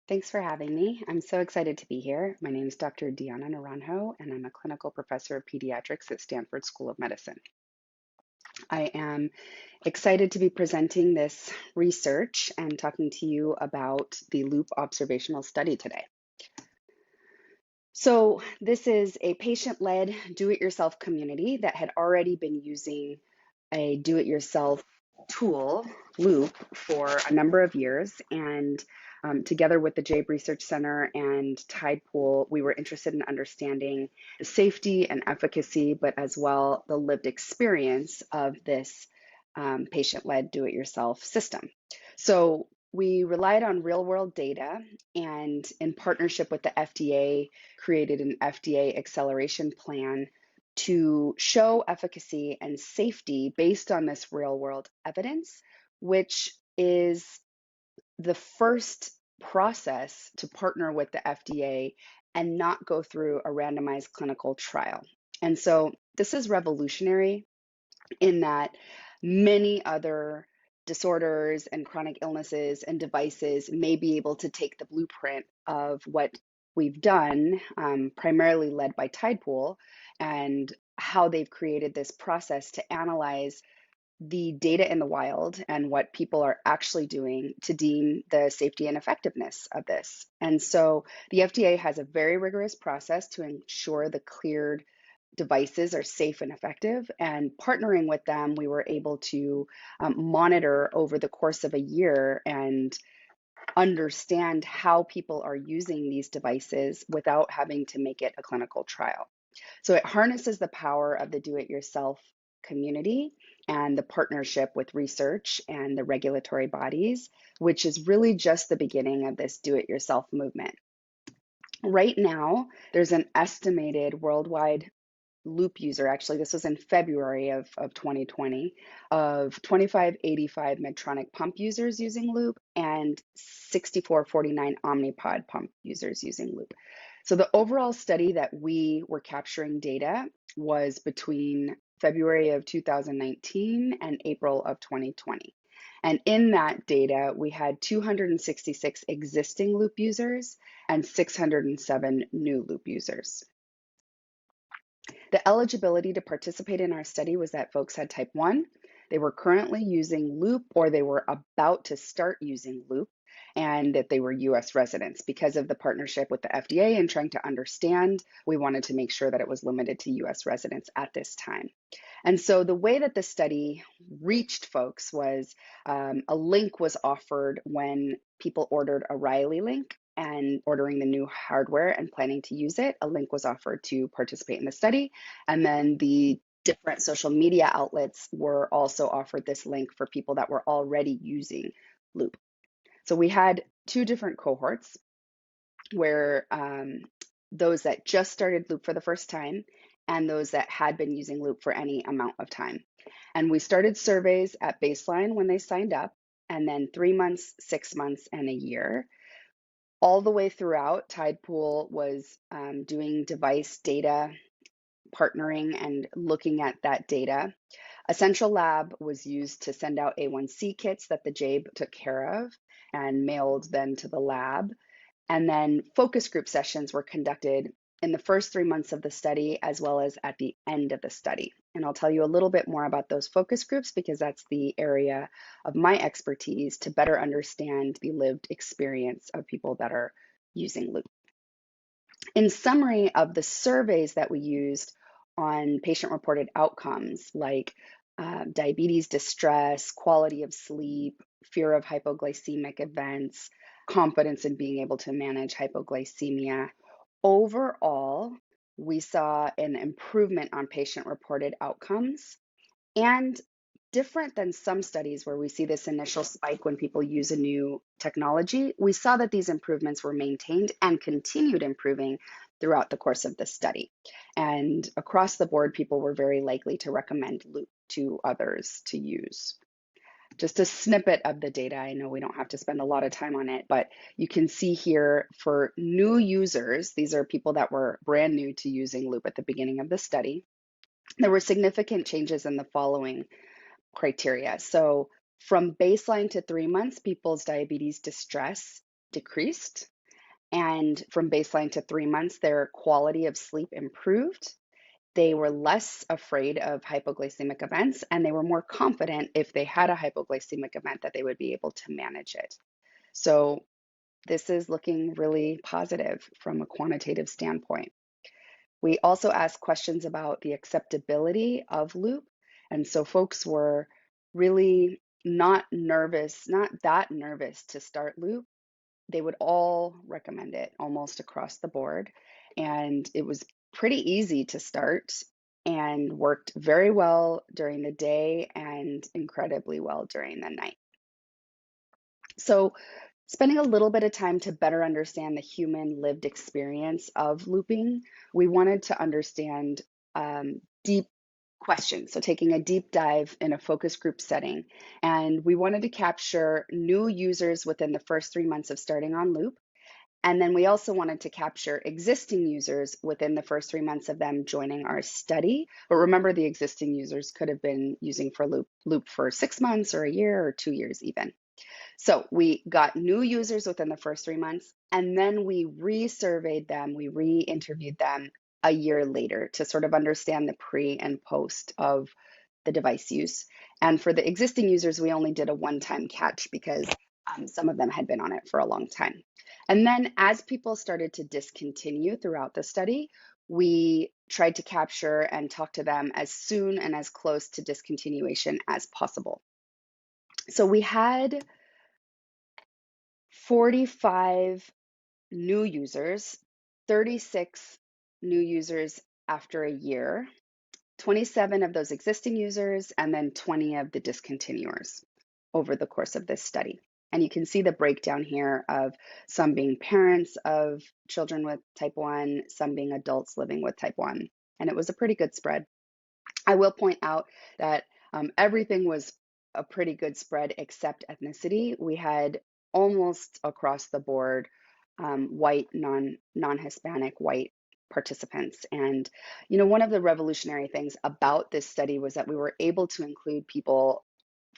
Thanks for having me. I'm so excited to be here. My name is Dr. Diana Naranjo, and I'm a clinical professor of pediatrics at Stanford School of Medicine. I am excited to be presenting this research and talking to you about the Loop observational study today. So, this is a patient-led do-it-yourself community that had already been using a do-it-yourself tool, Loop, for a number of years. And together with the JABE Research Center and Tidepool, we were interested in understanding the safety and efficacy, but as well the lived experience of this patient-led do-it-yourself system. So we relied on real-world data, and in partnership with the FDA, created an FDA acceleration plan to show efficacy and safety based on this real-world evidence, which is the first process to partner with the FDA and not go through a randomized clinical trial. And so this is revolutionary in that many other disorders and chronic illnesses and devices may be able to take the blueprint of what we've done, primarily led by Tidepool, and how they've created this process to analyze the data in the wild and what people are actually doing to deem the safety and effectiveness of this. And so the FDA has a very rigorous process to ensure the cleared devices are safe and effective. And partnering with them, we were able to monitor over the course of a year and understand how people are using these devices without having to make it a clinical trial. So it harnesses the power of the do-it-yourself community and the partnership with research and the regulatory bodies, which is really just the beginning of this do-it-yourself movement. Right now, there's an estimated worldwide Loop user, actually, this was in February of 2020, of 2585 Medtronic pump users using Loop and 6449 Omnipod pump users using Loop. So the overall study that we were capturing data was between February of 2019 and April of 2020. And in that data, we had 266 existing Loop users and 607 new Loop users. The eligibility to participate in our study was that folks had type 1, they were currently using Loop, or they were about to start using Loop, and that they were US residents. Because of the partnership with the FDA and trying to understand, we wanted to make sure that it was limited to US residents at this time. And so the way that the study reached folks was a link was offered when people ordered a Riley link and ordering the new hardware and planning to use it. A link was offered to participate in the study. And then the different social media outlets were also offered this link for people that were already using Loop. So we had two different cohorts where those that just started Loop for the first time and those that had been using Loop for any amount of time. And we started surveys at baseline when they signed up, and then 3 months, 6 months, and a year. All the way throughout, Tidepool was doing device data partnering and looking at that data. Essential Lab was used to send out A1C kits that the JABE took care of and mailed then to the lab. And then focus group sessions were conducted in the first 3 months of the study as well as at the end of the study. And I'll tell you a little bit more about those focus groups because that's the area of my expertise to better understand the lived experience of people that are using Loop. In summary of the surveys that we used on patient-reported outcomes like diabetes distress, quality of sleep, fear of hypoglycemic events, confidence in being able to manage hypoglycemia. Overall, we saw an improvement on patient-reported outcomes, and different than some studies where we see this initial spike when people use a new technology, we saw that these improvements were maintained and continued improving throughout the course of the study. And across the board, people were very likely to recommend Loop to others to use. Just a snippet of the data. I know we don't have to spend a lot of time on it, but you can see here for new users, these are people that were brand new to using Loop at the beginning of the study. There were significant changes in the following criteria. So from baseline to 3 months, people's diabetes distress decreased. And from baseline to 3 months, their quality of sleep improved. They were less afraid of hypoglycemic events, and they were more confident if they had a hypoglycemic event that they would be able to manage it. So this is looking really positive from a quantitative standpoint. We also asked questions about the acceptability of loop. And so folks were really not that nervous to start loop. They would all recommend it almost across the board. And it was pretty easy to start and worked very well during the day and incredibly well during the night. So spending a little bit of time to better understand the human lived experience of looping, we wanted to understand deep questions. So taking a deep dive in a focus group setting. And we wanted to capture new users within the first 3 months of starting on loop. And then we also wanted to capture existing users within the first 3 months of them joining our study. But remember, the existing users could have been using for loop for 6 months or a year or 2 years even. So we got new users within the first 3 months, and then we resurveyed them, we re-interviewed them a year later to sort of understand the pre and post of the device use. And for the existing users, we only did a one-time catch because some of them had been on it for a long time. And then as people started to discontinue throughout the study, we tried to capture and talk to them as soon and as close to discontinuation as possible. So we had 45 new users, 36 new users after a year, 27 of those existing users, and then 20 of the discontinuers over the course of this study. And you can see the breakdown here of some being parents of children with type 1, some being adults living with type 1. And it was a pretty good spread. I will point out that everything was a pretty good spread except ethnicity. We had almost across the board white, non-Hispanic, white participants. And, one of the revolutionary things about this study was that we were able to include people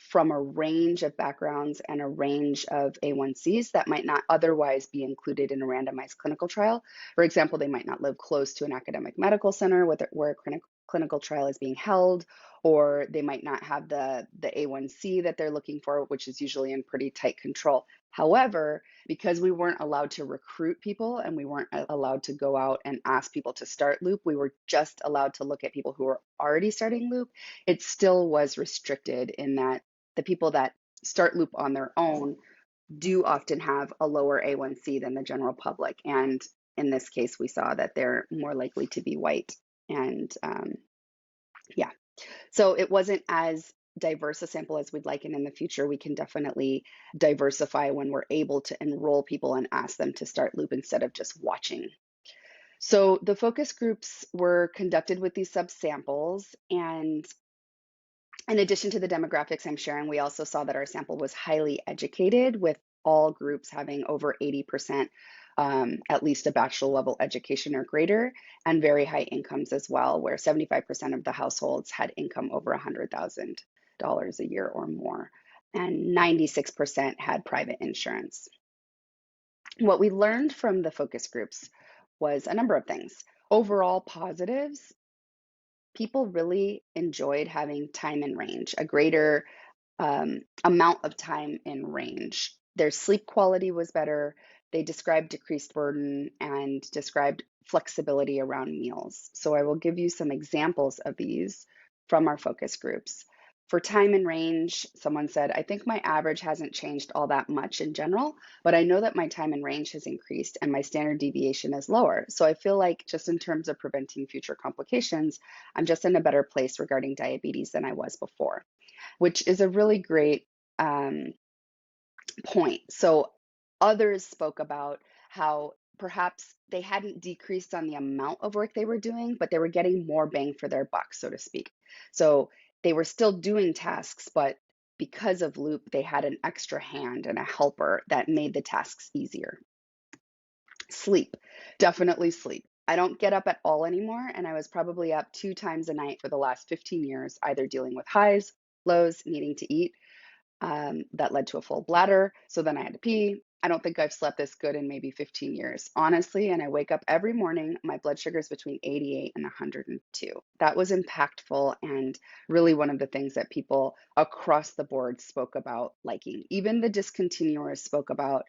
from a range of backgrounds and a range of A1Cs that might not otherwise be included in a randomized clinical trial. For example, they might not live close to an academic medical center where a clinical trial is being held, or they might not have the A1C that they're looking for, which is usually in pretty tight control. However, because we weren't allowed to recruit people and we weren't allowed to go out and ask people to start loop, we were just allowed to look at people who were already starting loop. It still was restricted in that the people that start loop on their own do often have a lower A1C than the general public. And in this case, we saw that they're more likely to be white. And yeah, so it wasn't as diverse a sample as we'd like. And in the future, we can definitely diversify when we're able to enroll people and ask them to start loop instead of just watching. So the focus groups were conducted with these subsamples, and in addition to the demographics I'm sharing, we also saw that our sample was highly educated, with all groups having over 80% at least a bachelor level education or greater, and very high incomes as well, where 75% of the households had income over $100,000 a year or more, and 96% had private insurance. What we learned from the focus groups was a number of things. Overall positives: people really enjoyed having time in range, a greater amount of time in range. Their sleep quality was better. They described decreased burden and described flexibility around meals. So I will give you some examples of these from our focus groups. For time in range, someone said, I think my average hasn't changed all that much in general, but I know that my time in range has increased and my standard deviation is lower. So I feel like, just in terms of preventing future complications, I'm just in a better place regarding diabetes than I was before, which is a really great point. So others spoke about how perhaps they hadn't decreased on the amount of work they were doing, but they were getting more bang for their buck, so to speak. So they were still doing tasks, but because of Loop, they had an extra hand and a helper that made the tasks easier. Sleep, definitely sleep. I don't get up at all anymore, and I was probably up 2 times a night for the last 15 years, either dealing with highs, lows, needing to eat. That led to a full bladder. So then I had to pee. I don't think I've slept this good in maybe 15 years, honestly. And I wake up every morning, my blood sugar is between 88 and 102. That was impactful and really one of the things that people across the board spoke about liking. Even the discontinuers spoke about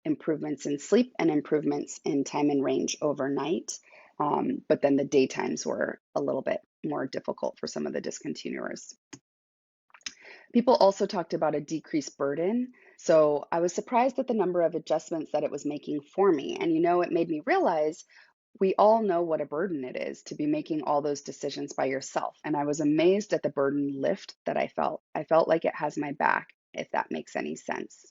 improvements in sleep and improvements in time and range overnight. But then the daytimes were a little bit more difficult for some of the discontinuers. People also talked about a decreased burden. So I was surprised at the number of adjustments that it was making for me. And it made me realize we all know what a burden it is to be making all those decisions by yourself. And I was amazed at the burden lift that I felt. I felt like it has my back, if that makes any sense,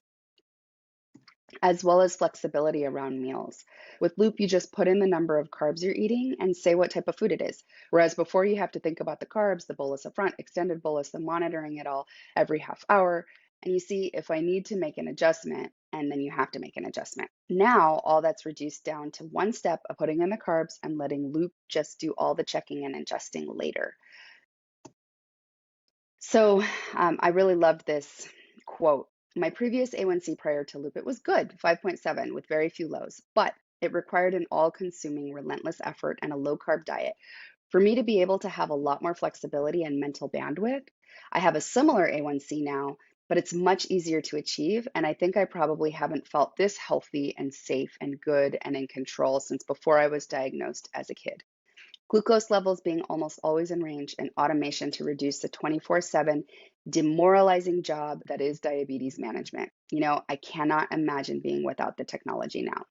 as well as flexibility around meals. With Loop, you just put in the number of carbs you're eating and say what type of food it is. Whereas before, you have to think about the carbs, the bolus up front, extended bolus, the monitoring it all every half hour. And you see if I need to make an adjustment, and then you have to make an adjustment. Now, all that's reduced down to one step of putting in the carbs and letting Loop just do all the checking and adjusting later. So I really loved this quote. My previous A1C prior to Loop, it was good, 5.7 with very few lows, but it required an all-consuming, relentless effort and a low-carb diet for me to be able to have a lot more flexibility and mental bandwidth. I have a similar A1C now, but it's much easier to achieve, and I think I probably haven't felt this healthy and safe and good and in control since before I was diagnosed as a kid. Glucose levels being almost always in range, and automation to reduce the 24/7 demoralizing job that is diabetes management. I cannot imagine being without the technology now.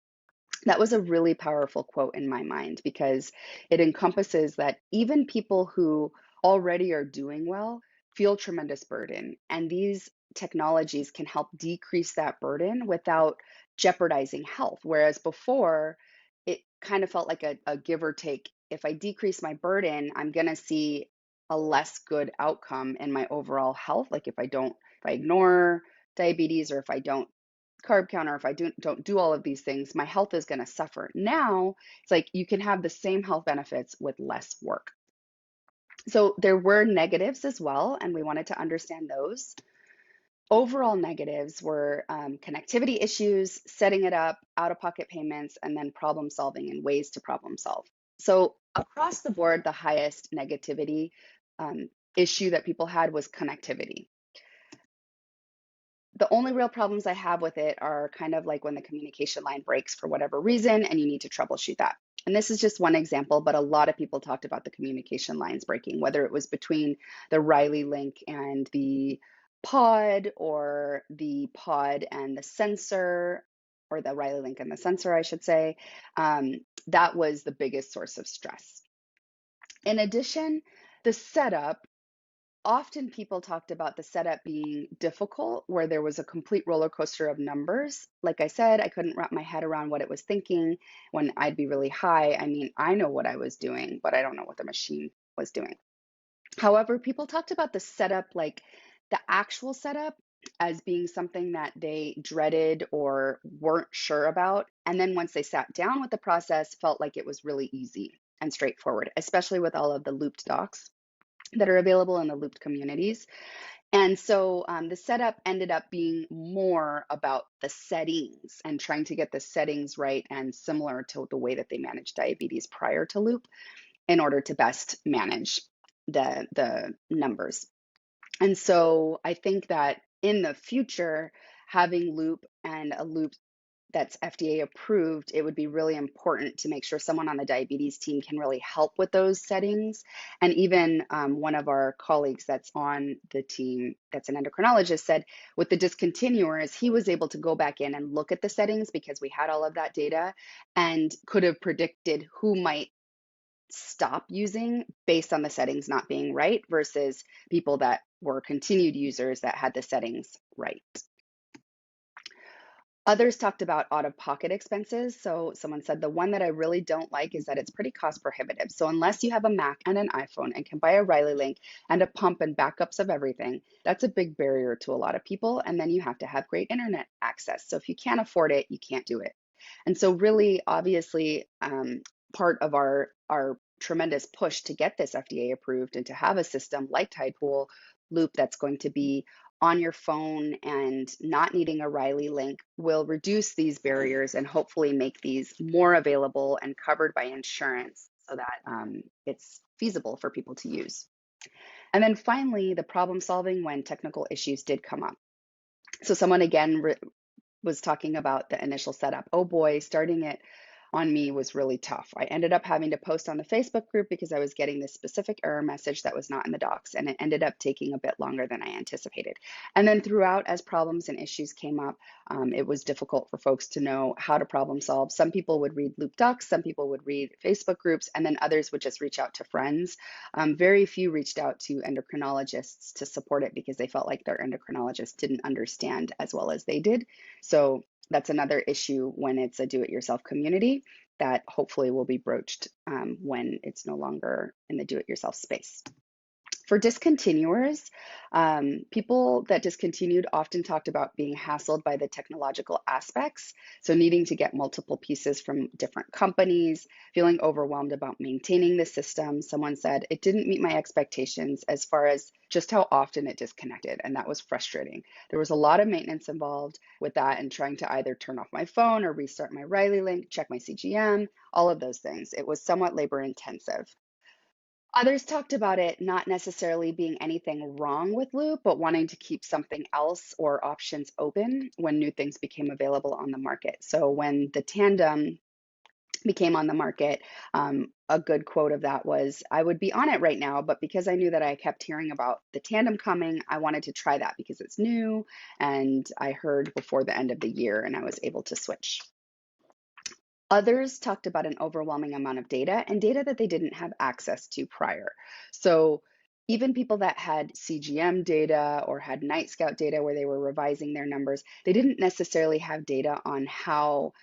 That was a really powerful quote in my mind because it encompasses that even people who already are doing well feel tremendous burden. And these technologies can help decrease that burden without jeopardizing health. Whereas before, it kind of felt like a give or take. If I decrease my burden, I'm going to see a less good outcome in my overall health. Like if I ignore diabetes, or if I don't carb counter, if I don't do all of these things, my health is going to suffer. Now, it's like you can have the same health benefits with less work. So there were negatives as well, and we wanted to understand those. Overall negatives were connectivity issues, setting it up, out-of-pocket payments, and then problem solving and ways to problem solve. So across the board, the highest negativity issue that people had was connectivity. The only real problems I have with it are kind of like when the communication line breaks for whatever reason and you need to troubleshoot that. And this is just one example, but a lot of people talked about the communication lines breaking, whether it was between the Riley link and the pod, or the pod and the sensor, or the Riley link and the sensor, I should say. That was the biggest source of stress. In addition, the setup. Often people talked about the setup being difficult, where there was a complete roller coaster of numbers. Like I said, I couldn't wrap my head around what it was thinking when I'd be really high. I mean, I know what I was doing, but I don't know what the machine was doing. However, people talked about the setup, like the actual setup, as being something that they dreaded or weren't sure about. And then once they sat down with the process, felt like it was really easy and straightforward, especially with all of the looped docs that are available in the looped communities. And so the setup ended up being more about the settings and trying to get the settings right and similar to the way that they managed diabetes prior to Loop in order to best manage the numbers. And so I think that in the future, having Loop and a Loop that's FDA approved, it would be really important to make sure someone on the diabetes team can really help with those settings. And even one of our colleagues that's on the team, that's an endocrinologist, said with the discontinuers, he was able to go back in and look at the settings because we had all of that data and could have predicted who might stop using based on the settings not being right versus people that were continued users that had the settings right. Others talked about out-of-pocket expenses. So someone said the one that I really don't like is that it's pretty cost prohibitive. So unless you have a Mac and an iPhone and can buy a Riley link and a pump and backups of everything, that's a big barrier to a lot of people. And then you have to have great internet access. So if you can't afford it, you can't do it. And so really, obviously, part of our tremendous push to get this FDA approved and to have a system like Tidepool Loop that's going to be on your phone and not needing a Riley link will reduce these barriers and hopefully make these more available and covered by insurance so that it's feasible for people to use. And then finally, the problem solving when technical issues did come up. So someone again was talking about the initial setup. Oh boy, starting it on me was really tough. I ended up having to post on the Facebook group because I was getting this specific error message that was not in the docs, and it ended up taking a bit longer than I anticipated. And then throughout, as problems and issues came up, it was difficult for folks to know how to problem solve. Some people would read Loop docs, some people would read Facebook groups, and then others would just reach out to friends. Very few reached out to endocrinologists to support it because they felt like their endocrinologist didn't understand as well as they did. So that's another issue when it's a do-it-yourself community that hopefully will be broached when it's no longer in the do-it-yourself space. For discontinuers, people that discontinued often talked about being hassled by the technological aspects, so needing to get multiple pieces from different companies, feeling overwhelmed about maintaining the system. Someone said, it didn't meet my expectations as far as just how often it disconnected, and that was frustrating. There was a lot of maintenance involved with that and trying to either turn off my phone or restart my Riley link, check my CGM, all of those things. It was somewhat labor intensive. Others talked about it not necessarily being anything wrong with Loop, but wanting to keep something else or options open when new things became available on the market. So when the Tandem became on the market, a good quote of that was, I would be on it right now, but because I knew that I kept hearing about the Tandem coming, I wanted to try that because it's new and I heard before the end of the year and I was able to switch. Others talked about an overwhelming amount of data and data that they didn't have access to prior. So even people that had CGM data or had Night Scout data where they were revising their numbers, they didn't necessarily have data on how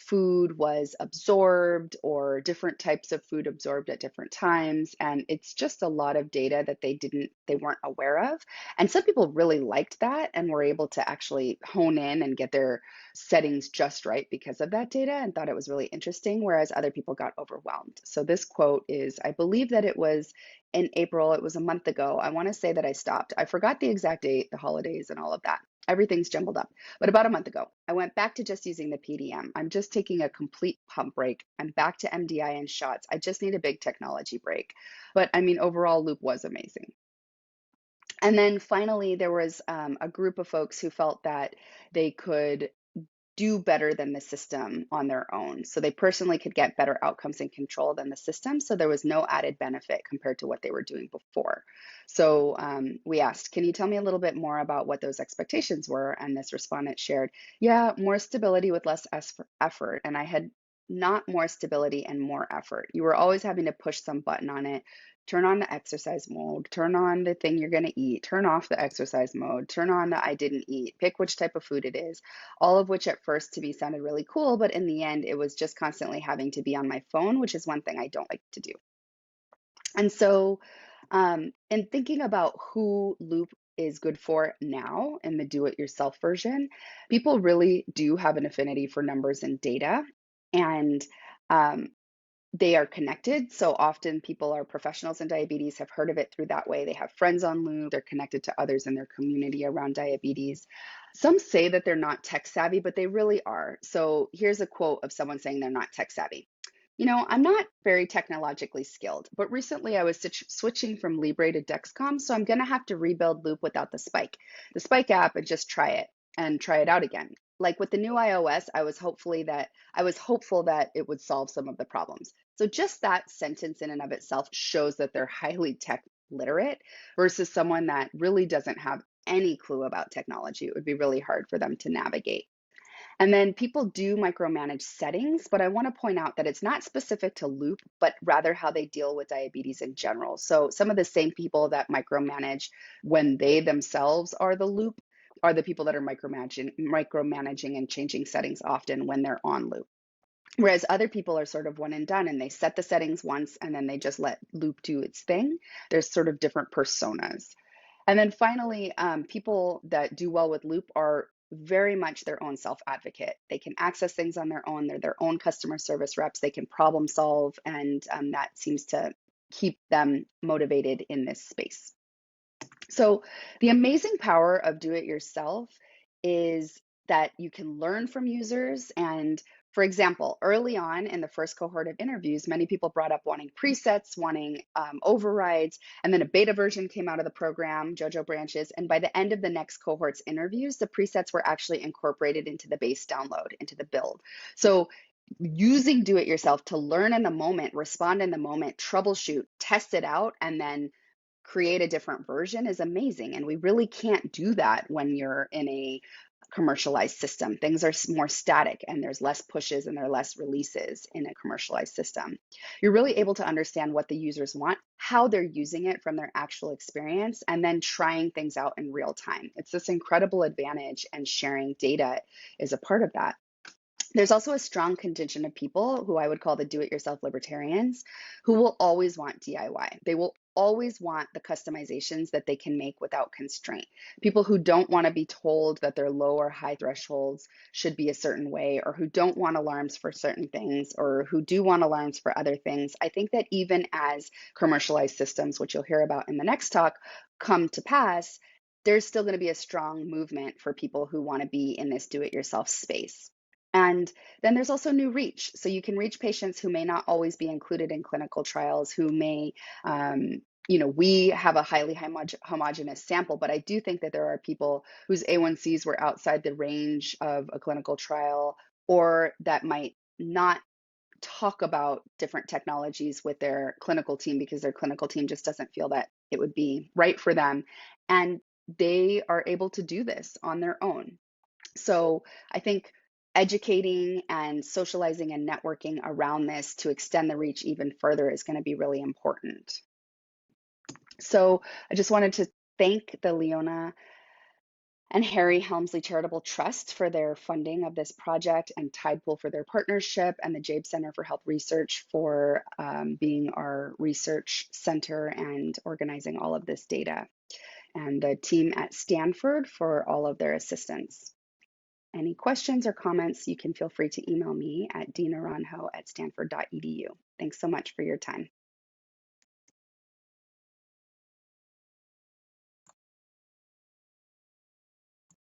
food was absorbed or different types of food absorbed at different times. And it's just a lot of data that they weren't aware of. And some people really liked that and were able to actually hone in and get their settings just right because of that data and thought it was really interesting, whereas other people got overwhelmed. So this quote is, I believe that it was in April, it was a month ago. I want to say that I stopped. I forgot the exact date, the holidays and all of that. Everything's jumbled up. But about a month ago, I went back to just using the PDM. I'm just taking a complete pump break. I'm back to MDI and shots. I just need a big technology break. But I mean, overall, Loop was amazing. And then finally, there was a group of folks who felt that they could do better than the system on their own. So they personally could get better outcomes and control than the system. So there was no added benefit compared to what they were doing before. So we asked, can you tell me a little bit more about what those expectations were? And this respondent shared, yeah, more stability with less effort. And I had not more stability and more effort. You were always having to push some button on it. Turn on the exercise mode, turn on the thing you're going to eat, turn off the exercise mode, turn on the I didn't eat, pick which type of food it is, all of which at first to me sounded really cool, but in the end, it was just constantly having to be on my phone, which is one thing I don't like to do. And so, in thinking about who Loop is good for now in the do-it-yourself version, people really do have an affinity for numbers and data, and um, they are connected. So often people are professionals in diabetes, have heard of it through that way. They have friends on Loop, they're connected to others in their community around diabetes. Some say that they're not tech savvy, but they really are. So here's a quote of someone saying they're not tech savvy. You know, I'm not very technologically skilled, but recently I was switching from Libre to Dexcom, so I'm going to have to rebuild Loop without the Spike app, and just try it out again. Like with the new iOS, I was hopeful that it would solve some of the problems. So just that sentence in and of itself shows that they're highly tech literate versus someone that really doesn't have any clue about technology. It would be really hard for them to navigate. And then people do micromanage settings, but I want to point out that it's not specific to Loop, but rather how they deal with diabetes in general. So some of the same people that micromanage when they themselves are the Loop are the people that are micromanaging and changing settings often when they're on Loop. Whereas other people are sort of one and done and they set the settings once and then they just let Loop do its thing. There's sort of different personas. And then finally, people that do well with Loop are very much their own self-advocate. They can access things on their own. They're their own customer service reps. They can problem solve, and that seems to keep them motivated in this space. So the amazing power of do it yourself is that you can learn from users. And for example, early on in the first cohort of interviews, many people brought up wanting presets, wanting overrides, and then a beta version came out of the program, JoJo branches. And by the end of the next cohort's interviews, the presets were actually incorporated into the base download, into the build. So using do it yourself to learn in the moment, respond in the moment, troubleshoot, test it out, and then create a different version is amazing. And we really can't do that when you're in a commercialized system. Things are more static and there's less pushes and there are less releases in a commercialized system. You're really able to understand what the users want, how they're using it from their actual experience, and then trying things out in real time. It's this incredible advantage, and sharing data is a part of that. There's also a strong contingent of people who I would call the do-it-yourself libertarians, who will always want DIY. They will always want the customizations that they can make without constraint. People who don't want to be told that their low or high thresholds should be a certain way, or who don't want alarms for certain things, or who do want alarms for other things. I think that even as commercialized systems, which you'll hear about in the next talk, come to pass, there's still going to be a strong movement for people who want to be in this do-it-yourself space. And then there's also new reach. So you can reach patients who may not always be included in clinical trials, who may, we have a highly homogeneous sample, but I do think that there are people whose A1Cs were outside the range of a clinical trial, or that might not talk about different technologies with their clinical team because their clinical team just doesn't feel that it would be right for them. And they are able to do this on their own. So I think educating and socializing and networking around this to extend the reach even further is going to be really important. So I just wanted to thank the Leona and Harry Helmsley Charitable Trust for their funding of this project, and Tidepool for their partnership, and the Jabe Center for Health Research for being our research center and organizing all of this data, and the team at Stanford for all of their assistance. Any questions or comments, you can feel free to email me at dnaranjo@stanford.edu. Thanks so much for your time.